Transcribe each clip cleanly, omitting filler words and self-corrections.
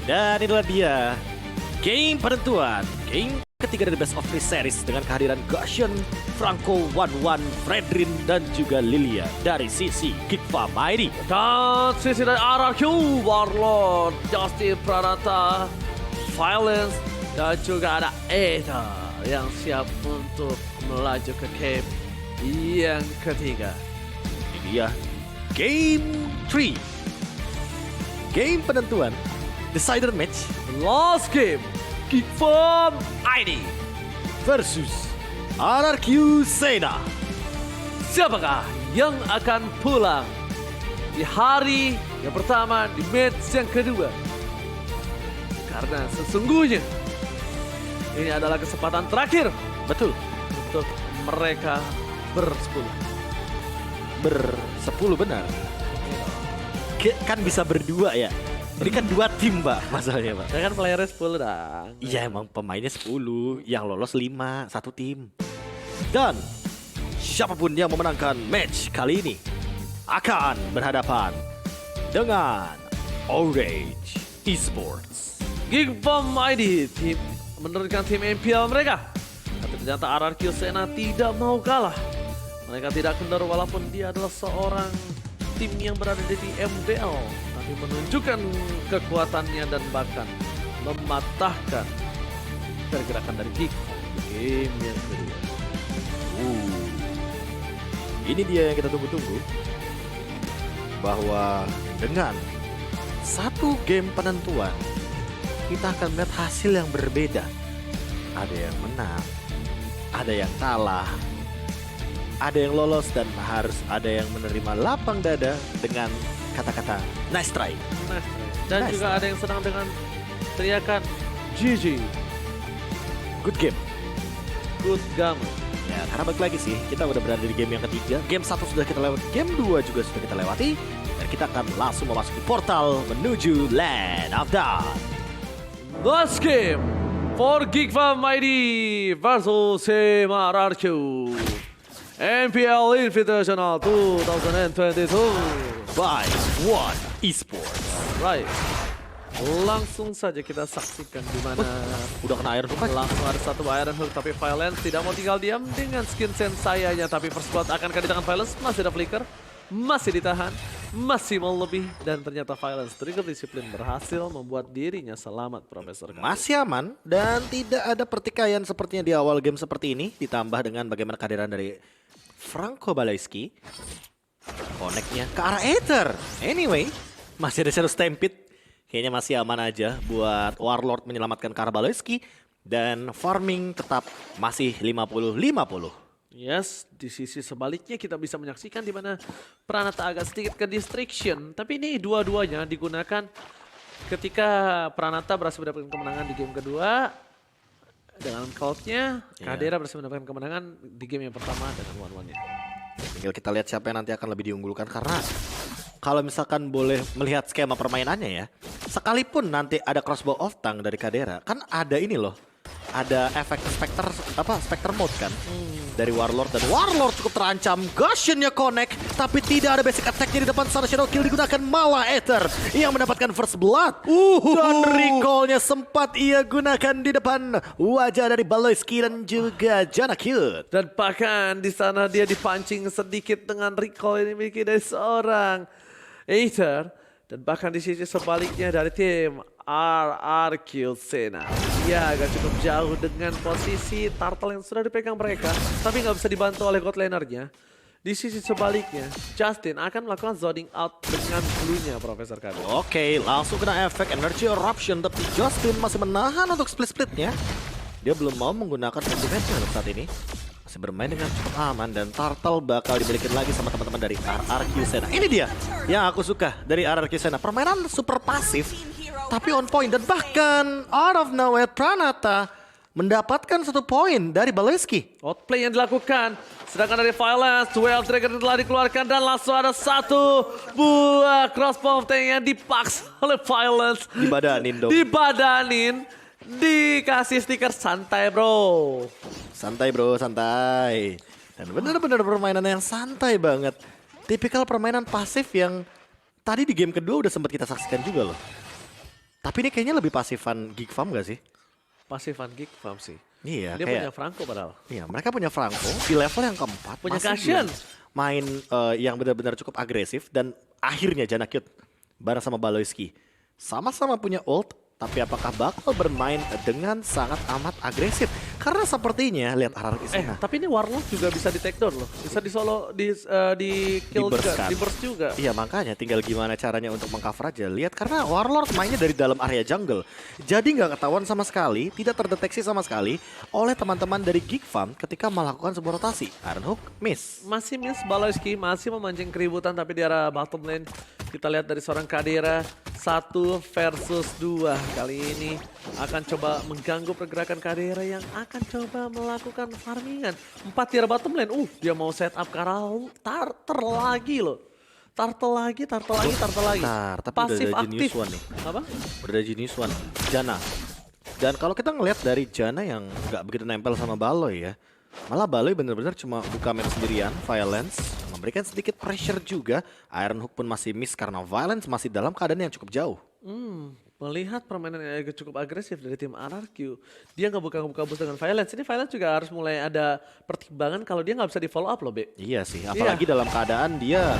Dan inilah dia game penentuan, game ketiga dari Best of Three Series dengan kehadiran Goshen, Franco, Wan, Fredrin, dan juga Lilia dari sisi Geekfa Mighty. Dan sisi dari RRQ, Warlord, Justin Pranata, Violence, dan juga ada Aether yang siap untuk melaju ke game yang ketiga. Ini dia game 3, game penentuan, decider match Last game, Geekfa ID versus RRQ Sena. Siapakah yang akan pulang di hari yang pertama di match yang kedua? Karena sesungguhnya ini adalah kesempatan terakhir Betul, untuk mereka bersepuluh. bersepuluh benar. Kan bisa berdua ya. Ini kan 2 tim, Pak, masalahnya, Pak. Ya kan playernya 10 dah. Iya, emang pemainnya 10, yang lolos 5, satu tim. Dan siapapun yang memenangkan match kali ini akan berhadapan dengan Orange Esports. Geekfa ID tim menurunkan tim MPL mereka. Tapi ternyata RRQ Sena tidak mau kalah. Mereka tidak kendor walaupun dia adalah seorang tim yang berada di MDL. Tapi menunjukkan kekuatannya dan bahkan mematahkan pergerakan dari Geekfa di game yang kedua. Ini dia yang kita tunggu-tunggu. Bahwa dengan satu game penentuan, kita akan melihat hasil yang berbeda. Ada yang menang, ada yang kalah, ada yang lolos, dan harus ada yang menerima lapang dada dengan kata-kata nice try. Nice. Dan Nice. juga ada yang senang dengan teriakan GG, Good game. good game. Ya, karena balik lagi sih, kita udah berada di game yang ketiga. Game 1 sudah kita lewati, game 2 juga sudah kita lewati. Dan kita akan langsung memasuki portal menuju Land of Dawn. Last game for Geekfa Mighty versus RRQ MPL Invitational 2022. By One Esports. Right. Langsung saja kita saksikan di mana Udah kena air tuh, Pak. langsung ada satu Iron Hook, tapi Violence tidak mau tinggal diam dengan skin sensayanya. Tapi first blood akan di tangan Violence, masih ada flicker, masih ditahan, masih mau lebih, dan ternyata Violence trigger disiplin berhasil membuat dirinya selamat, Profesor. Masih aman dan tidak ada pertikaian sepertinya di awal game seperti ini. Ditambah dengan bagaimana kehadiran dari Franco Balaisky. Connect-nya ke arah Aether. Anyway, masih ada Shadow Stampede. Kayaknya masih aman aja buat Warlord menyelamatkan ke arah Balaisky. Dan farming tetap masih 50-50. Yes, di sisi sebaliknya kita bisa menyaksikan di mana Pranata agak sedikit ke distraction. Tapi ini dua-duanya digunakan ketika Pranata berhasil mendapatkan kemenangan di game kedua dengan Cult-nya. Kadera berhasil mendapatkan kemenangan di game yang pertama dengan One-One-nya. Tinggal kita lihat siapa yang nanti akan lebih diunggulkan. Karena kalau misalkan boleh melihat skema permainannya ya, sekalipun nanti ada crossbow of tongue dari Kadera, kan ada ini loh, ada efek Spectre mode kan dari Warlord, dan Warlord cukup terancam. Goshennya connect, tapi tidak ada basic attack-nya di depan sana. Shadow Kill digunakan, malah Aether yang mendapatkan first blood. Dan recall-nya sempat ia gunakan di depan wajah dari Baloysky dan juga Jana Cute. Dan bahkan di sana dia dipancing sedikit dengan recall ini memiliki dari seorang Aether. Dan bahkan di sisi sebaliknya dari tim RRQ Sena. Dia agak cukup jauh dengan posisi turtle yang sudah dipegang mereka. Tapi nggak bisa dibantu oleh god lanernya. Di sisi sebaliknya, Justin akan melakukan zoning out dengan blue-nya, Profesor Kado. Oke, langsung kena efek Energy Eruption, tapi Justin masih menahan untuk split-splitnya. Dia belum mau menggunakan ultimate-nya untuk saat ini. Masih bermain dengan cukup aman, dan Turtle bakal dimiliki lagi sama teman-teman dari RRQ Sena. Ini dia yang aku suka dari RRQ Sena. Permainan super pasif, tapi on point. Dan bahkan out of nowhere Pranata mendapatkan 1 poin dari Balaisky. Outplay yang dilakukan. Sedangkan dari Violence, Duel Trigger telah dikeluarkan dan langsung ada 1 buah crossbow tank yang dipaksa oleh Violence. Dibadanin dong. Dibadanin. Dikasih stiker santai bro. Santai bro, santai. Dan benar-benar permainan yang santai banget. Tipikal permainan pasif yang tadi di game kedua udah sempat kita saksikan juga loh. Tapi ini kayaknya lebih pasifan Geek Farm gak sih? Pasifan Geek Farm sih. Iya, Dia kayak punya Franco padahal. iya, mereka punya Franco di level yang keempat. Punya masih Kashin. belum main yang benar-benar cukup agresif dan akhirnya Jana Cute bareng sama Baloyski sama-sama punya ult. Tapi apakah bakal bermain dengan sangat amat agresif? Karena sepertinya lihat RRQ sana. Tapi ini Warlock juga bisa di take down loh. Bisa di solo di kill juga, Di-burst-kan. di burst juga. Iya makanya tinggal gimana caranya untuk mengcover aja. Lihat karena Warlord mainnya dari dalam area jungle. Jadi nggak ketahuan sama sekali, tidak terdeteksi sama sekali oleh teman-teman dari Geek Farm ketika melakukan sebuah rotasi. Iron Hook miss. Masih miss Baloyski, masih memancing keributan tapi di arah bottom lane. Kita lihat dari seorang Kadera 1 versus 2. Kali ini akan coba mengganggu pergerakan Kadera yang akan coba melakukan farmingan. 4 di arah bottom lane. Dia mau set up ke arah Tartar lagi loh. Tartar lagi. Bentar, tapi udah Pasif ada aktif. Genius One nih. Apa? Udah ada Genius One, Jana. Dan kalau kita ngelihat dari Jana yang nggak begitu nempel sama Baloy ya. Malah Baloy bener-bener cuma buka map sendirian, Violence. Memberikan sedikit pressure juga. Iron Hook pun masih miss karena Violence masih dalam keadaan yang cukup jauh. Melihat permainan yang agak cukup agresif dari tim RRQ, dia nggak buka boost dengan Violence. Ini Violence juga harus mulai ada pertimbangan kalau dia nggak bisa di follow up loh, Be. Iya sih, apalagi dalam keadaan dia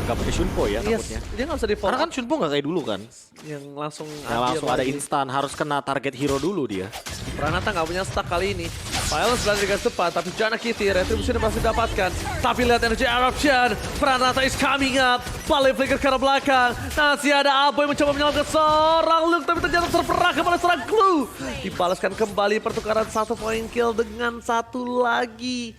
nggak pakai Shunpo ya takutnya. Dia nggak bisa di follow Karena up. kan Shunpo nggak kayak dulu kan. Yang langsung Yang langsung ada lagi. instan, harus kena target hero dulu dia. Pranata nggak punya stack kali ini. Violence berada di garis depan, tapi Jana Kitty retribusi masih didapatkan. Tapi lihat energi eruption, Pranata is coming up. Balik flicker ke arah belakang. Masih ada Aboy mencoba menyelamatkan seorang Luke, tapi ternyata terperah kepada seorang Clue. Dibalaskan kembali pertukaran 1 point kill dengan 1 lagi.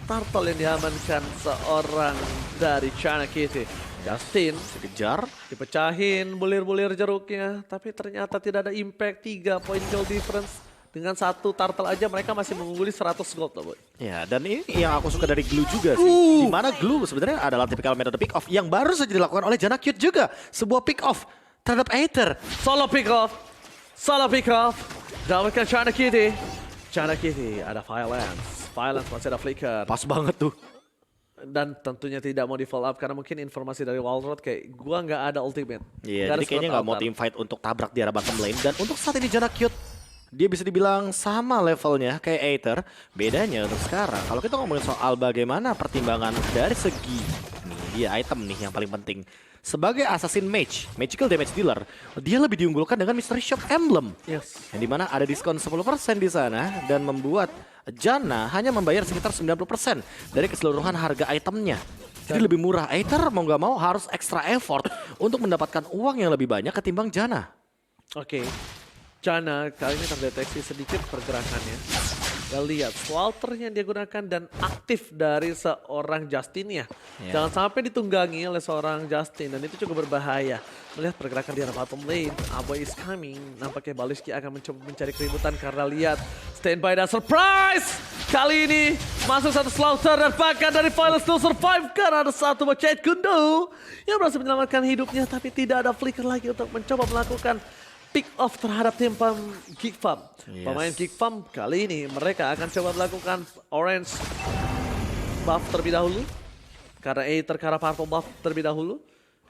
Turtle yang diamankan seorang dari Jana Kitty. Justin Dikejar. dipecahin bulir-bulir jeruknya, tapi ternyata tidak ada impact. 3 point kill difference. Dengan 1 turtle aja mereka masih mengungguli 100 gold loh, Boy. Ya, dan ini yang aku suka dari Glue juga sih. Dimana Glue sebenarnya adalah tipikal metode pick off yang baru saja dilakukan oleh Jana Cute juga. Sebuah pick off terhadap Aether. Solo pick off. Dapatkan Jana Kitty. Jana Kitty ada Violence. Violence masih ada flicker. Pas banget tuh. Dan tentunya tidak mau di follow up karena mungkin informasi dari Walrod kayak gua nggak ada ultimate. Iya, Nggak ada jadi kayaknya slot nggak mau altar. team fight untuk tabrak di arah bottom lane. Dan untuk saat ini Jana Cute, dia bisa dibilang sama levelnya kayak Aether. Bedanya untuk sekarang, kalau kita ngomongin soal bagaimana pertimbangan dari segi nih, dia item nih yang paling penting. Sebagai assassin mage, magical damage dealer, dia lebih diunggulkan dengan Mystery Shop Emblem. Yes. Yang dimana ada diskon 10% di sana dan membuat Jana hanya membayar sekitar 90% dari keseluruhan harga itemnya. Jadi lebih murah. Aether mau nggak mau harus extra effort untuk mendapatkan uang yang lebih banyak ketimbang Jana. Oke. Jana kali ini terdeteksi sedikit pergerakannya. Kita lihat slaughter yang dia gunakan dan aktif dari seorang Justin ya. Ya. Jangan sampai ditunggangi oleh seorang Justin dan itu cukup berbahaya. Melihat pergerakan di arah bottom lane, Aboy is coming. Nampaknya Baloyski akan mencoba mencari keributan karena lihat standby dan surprise. Kali ini masuk 1 slaughter dan bahkan dari Violence to survive karena ada 1 Macet Gundo yang berhasil menyelamatkan hidupnya tapi tidak ada flicker lagi untuk mencoba melakukan pick off terhadap tim Geek Farm. Yes. Pemain Geek Farm kali ini mereka akan coba melakukan orange buff terlebih dahulu. Karena Aether ke arah purple buff terlebih dahulu.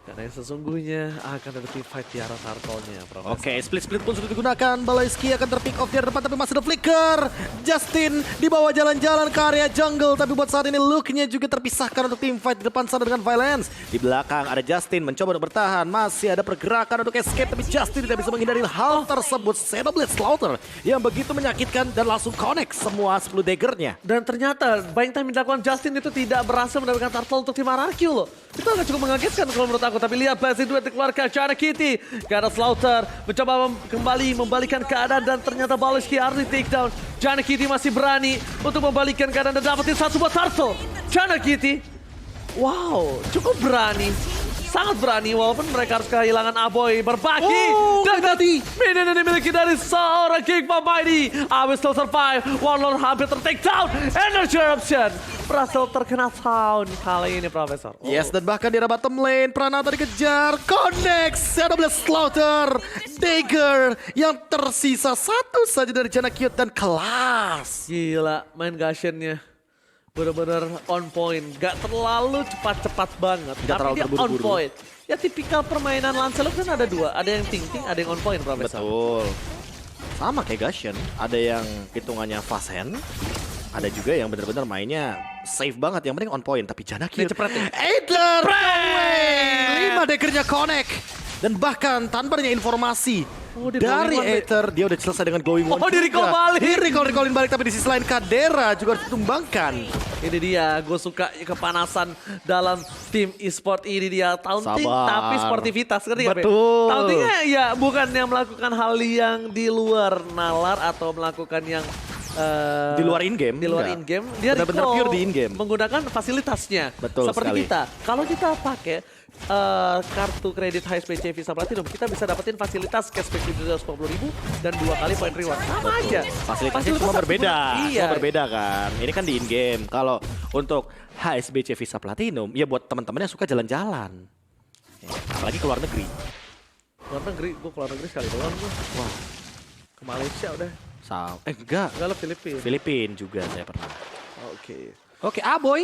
Karena yang sesungguhnya akan ada team fight di arah turtle-nya, Profesor. Oke, split pun sudah digunakan. Baloyski akan terpick off di depan tapi masih ada flicker. Justin dibawa jalan-jalan ke area jungle tapi buat saat ini Luke-nya juga terpisahkan untuk tim fight di depan sana dengan Violence. Di belakang ada Justin mencoba untuk bertahan. Masih ada pergerakan untuk escape tapi Justin tidak bisa menghindari hal tersebut. Shadowblade Slaughter yang begitu menyakitkan dan langsung connect semua 10 daggernya. Dan ternyata buying time yang dilakukan Justin itu tidak berhasil mendapatkan turtle untuk tim RRQ loh. Itu agak cukup mengagetkan kalau menurut aku. Tapi lihat Blazing Duet dikeluarkan Jana Kitty. Karena Slaughter mencoba kembali membalikan keadaan dan ternyata Baloyski harus di take down. Jana Kitty masih berani untuk membalikan keadaan dan dapetin 1 buat turtle. Jana Kitty, wow, cukup berani. Sangat berani walaupun mereka harus kehilangan Aboy berbagi. Dan tadi minion yang dimiliki dari seorang King Mighty. Aboy still survive. Warlord hampir ter-take down. Energy Eruption berhasil terkena sound kali ini, Profesor. Yes, dan bahkan di arah bottom lane, Pranata dikejar, connect, Shadowblade Slaughter, dagger yang tersisa 1 saja dari Jana Cute dan kelas. Gila, main Gashennya. benar-benar on point. Gak terlalu cepat-cepat banget, Nggak tapi terlalu dia on terburu-buru. point. Ya tipikal permainan Lancelot kan ada dua, ada yang ting-ting, ada yang on point, Profesor. Betul. Sama kayak Gashen, ada yang hitungannya fast hand, ada juga yang benar-benar mainnya safe banget, yang penting on point. Tapi Jana kill. Adler, 5 daggernya connect. Dan bahkan tanpa adanya informasi Oh, dia dari glowing one, Aether, dia udah selesai dengan glowing one. Oh, di recall balik. Di recallin balik, tapi di sisi lain Kadera juga harus ditumbangkan. Ini dia, gue suka kepanasan dalam tim e-sport ini dia. Taunting Sabar. tapi sportivitas, ngerti gak, Be? Betul. Tauntingnya ya bukan yang melakukan hal yang di luar nalar atau melakukan yang Di luar in-game, Di luar enggak. in-game, dia Benar-benar recall pure di in-game. menggunakan fasilitasnya. Betul Seperti sekali. kita, kalau kita pakai kartu kredit HSBC Visa Platinum, kita bisa dapetin fasilitas cashback 750.000 dan 2 kali point reward. Sama aja. Fasilitasnya cuma berbeda, Iya. cuma berbeda kan. Ini kan di in-game. Kalau untuk HSBC Visa Platinum, ya buat teman-teman yang suka jalan-jalan. Ya, apalagi ke luar negeri. Luar negeri, gue keluar negeri sekali doang gue. Wah, Ke Malaysia udah. enggak. Enggak lo Filipina. Filipina juga saya pernah. Oke. Oke, Aboy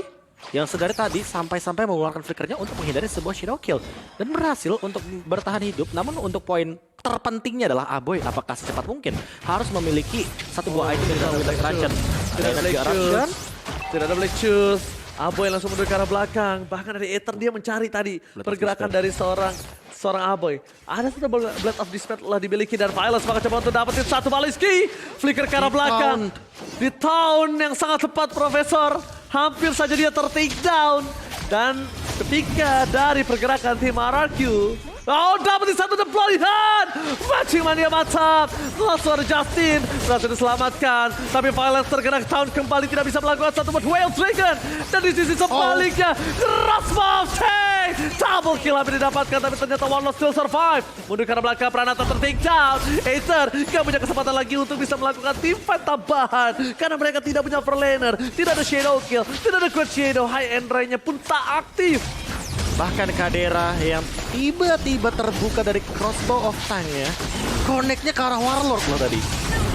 yang sedari tadi sampai-sampai mengeluarkan flickernya untuk menghindari sebuah shadow kill dan berhasil untuk bertahan hidup. Namun untuk poin terpentingnya adalah Aboy apakah secepat mungkin harus memiliki satu buah item dari Winter Truncheon. Tidak ada Black Shoes. Tidak ada Black Shoes. Aboy langsung mundur ke arah belakang. Bahkan dari Aether dia mencari tadi Blood of pergerakan Despair. dari seorang Aboy. Ada sudah Blood of Despair telah dimiliki dan Violence bakal coba untuk dapetin satu baliski. Flicker ke arah belakang. Di tahun yang sangat tepat, Profesor. Hampir saja dia ter-take down. Dan ketika dari pergerakan tim RRQ, oh, dapetin satu deployment. Matching mania mantap. Langsung ada Justin. Berhasil diselamatkan. Tapi Violence terkena down kembali. Tidak bisa melakukan satu buat Whale Dragon. Dan di sisi sebaliknya, Rasmus Tank. Double kill habis didapatkan. Tapi ternyata One Lost still survive. Mundur ke arah belakang. Pranata ter-take down. Aether gak punya kesempatan lagi untuk bisa melakukan team fight tambahan. Karena mereka tidak punya overlaner. Tidak ada shadow kill. Tidak ada quad shadow. High end ray-nya pun tak aktif. Bahkan Kadera yang tiba-tiba terbuka dari crossbow of tank ya. Connect-nya ke arah Warlord loh tadi.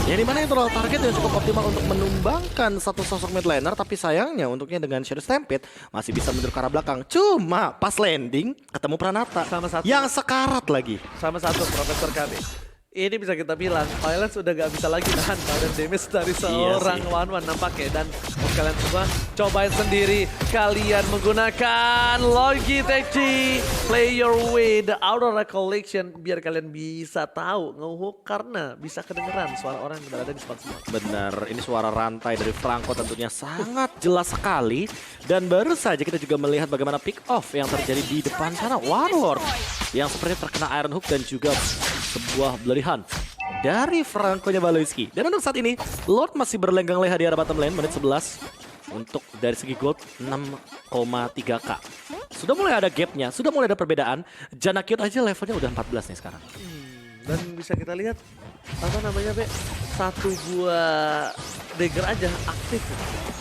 Yang dimana itu adalah target yang cukup optimal untuk menumbangkan satu sosok mid laner. Tapi sayangnya untuknya dengan Shadow Stampede masih bisa mundur ke arah belakang. Cuma pas landing ketemu Pranata. Sama satu. Yang sekarat lagi. Sama satu Profesor KD. Ini bisa kita bilang, Violence udah gak bisa lagi nahan badan damage dari seorang sih. one-one nampaknya. Dan untuk kalian semua, cobain sendiri. Kalian menggunakan Logitech G, Play Your Way, The Aurora Collection. Biar kalian bisa tahu nge-hook karena bisa kedengeran suara orang yang berada di spot semua. Benar, ini suara rantai dari Franco tentunya sangat jelas sekali. Dan baru saja kita juga melihat bagaimana pick off yang terjadi di depan sana. Warlord yang sepertinya terkena Iron Hook dan juga sebuah Bloody Hunt dari Franco-nya Baloyski. Dan untuk saat ini, Lord masih berlenggang leha di arah bottom lane, menit 11. Untuk dari segi gold, 6,3k. Sudah mulai ada gapnya, sudah mulai ada perbedaan. Jana Cute aja levelnya udah 14 nih sekarang. Dan bisa kita lihat, apa namanya Be, satu buah dagger aja aktif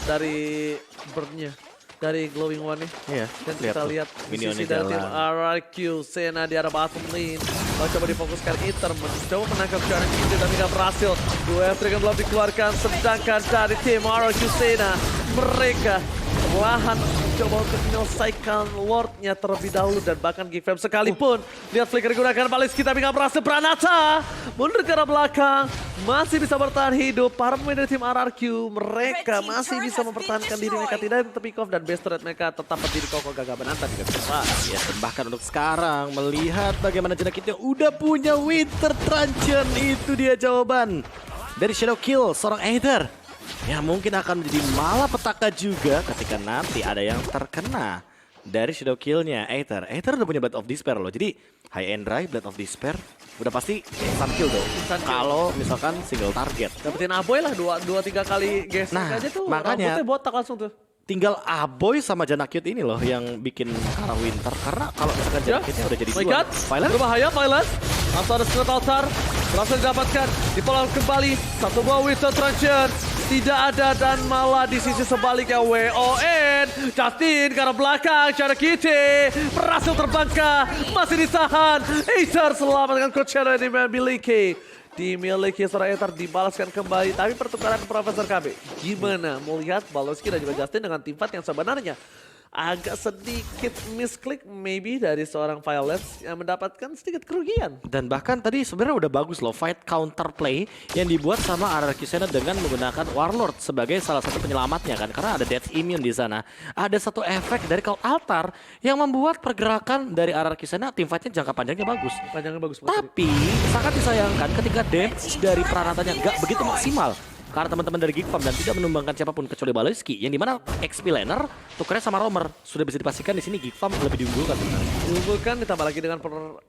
dari burn-nya. Dari glowing one nih. Iya, Dan kita lihat di minionnya sisi dari tim jalan. RRQ, Sena di arah bottom lane. Lalu coba difokuskan Ether, mencoba menangkap Sharon itu tapi gak berhasil. Dua F-Dragon belum dikeluarkan, sedangkan dari tim RRQ Sena, mereka perlahan coba untuk menyelesaikan Lordnya terlebih dahulu dan bahkan give them sekalipun. Lihat flicker digunakan Baliski tapi gak berhasil. Pranata mundur ke arah belakang, masih bisa bertahan hidup. Para pemain dari tim RRQ, mereka masih bisa mempertahankan diri mereka, tidak pick off dan best turret mereka tetap berdiri kokoh gagah menantang juga cepat. Ya, dan bahkan untuk sekarang melihat bagaimana Jana Cute udah punya Winter Truncheon, itu dia jawaban dari Shadow Kill seorang Aether. Ya mungkin akan menjadi malapetaka juga ketika nanti ada yang terkena dari Shadow Kill-nya Aether. Aether udah punya Blood of Despair loh, jadi high end dry, Blood of Despair udah pasti instant kill dong. Instant kill. Kalau misalkan single target. Dapetin Aboy lah 2-3 kali gesek Nah, aja tuh, makanya- rambutnya botak langsung tuh. Tinggal Aboy sama Jana Cute ini loh yang bikin arah Winter. Karena kalau misalkan Jana Cute-nya udah jadi Oh my dua. god, Violet berbahaya Violet. Langsung ada Spirit Altar, berhasil didapatkan, dipolong kembali, satu buah Winter Truncheon. Tidak ada dan malah di sisi sebaliknya WON. Justin ke arah belakang, cara Kitty berhasil terbangkah, masih ditahan. Aether selamat dengan Coachella yang dimiliki. dimiliki seorang Ether, dibalaskan kembali. Tapi pertukaran Profesor KB, gimana melihat Baloski dan juga Justin dengan tim fight yang sebenarnya agak sedikit misklik maybe dari seorang Violets yang mendapatkan sedikit kerugian. Dan bahkan tadi sebenarnya udah bagus loh fight counter play yang dibuat sama RRQ Senna dengan menggunakan Warlord sebagai salah satu penyelamatnya kan, karena ada Death Immune di sana. Ada satu efek dari Cloud Altar yang membuat pergerakan dari RRQ Senna tim fightnya jangka panjangnya bagus. Panjangnya bagus banget. Tapi sangat disayangkan ketika damage dari peranatannya nggak begitu maksimal. Karena teman-teman dari Geek Farm dan tidak menumbangkan siapapun kecuali Baloski, yang dimana XP laner tukernya sama Roamer. Sudah bisa dipastikan di sini Geek Farm lebih diunggulkan sebenarnya. Diunggulkan ditambah lagi dengan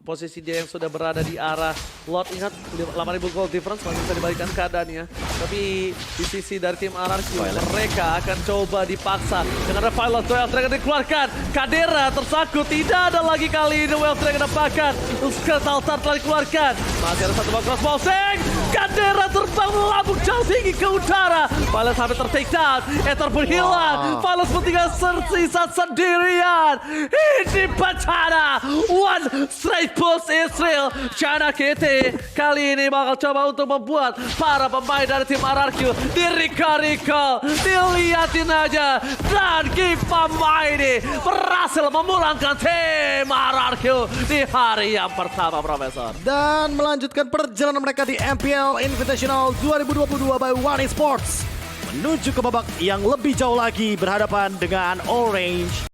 posisi dia yang sudah berada di arah Lord. Ingat 8.000 gold difference masih bisa dibalikan keadaannya. Tapi di sisi dari tim RRQ mereka akan coba dipaksa dengan ada Violet Duel Dragon dikeluarkan. Kadera tersangkut, tidak ada lagi kali ini Well Dragon dapatkan. Skill Altar telah dikeluarkan. Masih ada satu ball crossbow Sing. Kadera terbang melambung jauh tinggi ke udara. Violet sampai ter-take down. Ether berhilang. Violet tinggal tersisa sendirian. Ini bencana. One straight push Israel. China KT kali ini bakal coba untuk membuat para pemain dari tim RRQ di-recall. Dilihatin aja. Dan Giva ini berhasil memulangkan tim RRQ di hari yang pertama, Profesor. Dan melanjutkan perjalanan mereka di MPL Invitational 2022 by One Esports menuju ke babak yang lebih jauh lagi berhadapan dengan Orange